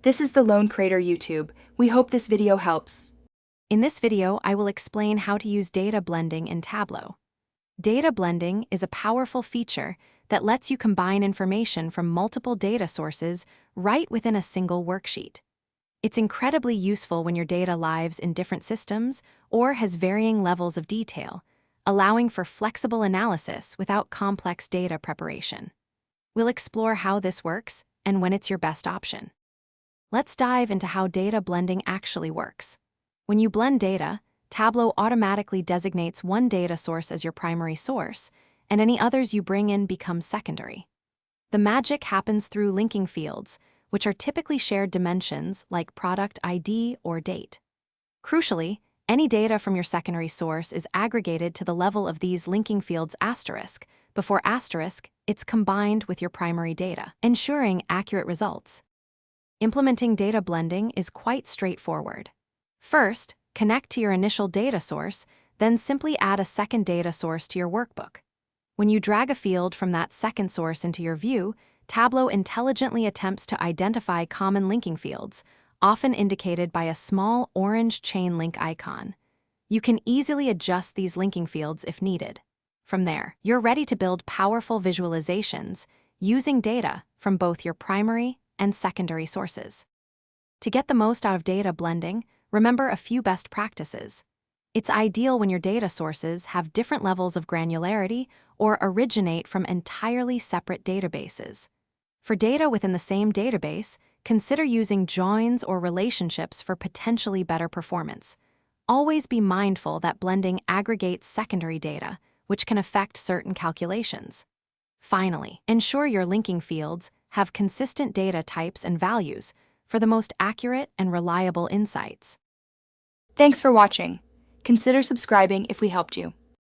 This is the Lone Crater YouTube. We hope this video helps. In this video, I will explain how to use data blending in Tableau. Data blending is a powerful feature that lets you combine information from multiple data sources right within a single worksheet. It's incredibly useful when your data lives in different systems or has varying levels of detail, allowing for flexible analysis without complex data preparation. We'll explore how this works and when it's your best option. Let's dive into how data blending actually works. When you blend data, Tableau automatically designates one data source as your primary source, and any others you bring in become secondary. The magic happens through linking fields, which are typically shared dimensions like product ID or date. Crucially, any data from your secondary source is aggregated to the level of these linking fields asterisk. Before asterisk, it's combined with your primary data, ensuring accurate results. Implementing data blending is quite straightforward. First, connect to your initial data source, then simply add a second data source to your workbook. When you drag a field from that second source into your view, Tableau intelligently attempts to identify common linking fields, often indicated by a small orange chain link icon. You can easily adjust these linking fields if needed. From there, you're ready to build powerful visualizations using data from both your primary and secondary sources. To get the most out of data blending, remember a few best practices. It's ideal when your data sources have different levels of granularity or originate from entirely separate databases. For data within the same database, consider using joins or relationships for potentially better performance. Always be mindful that blending aggregates secondary data, which can affect certain calculations. Finally, ensure your linking fields have consistent data types and values for the most accurate and reliable insights. Thanks for watching. Consider subscribing if we helped you.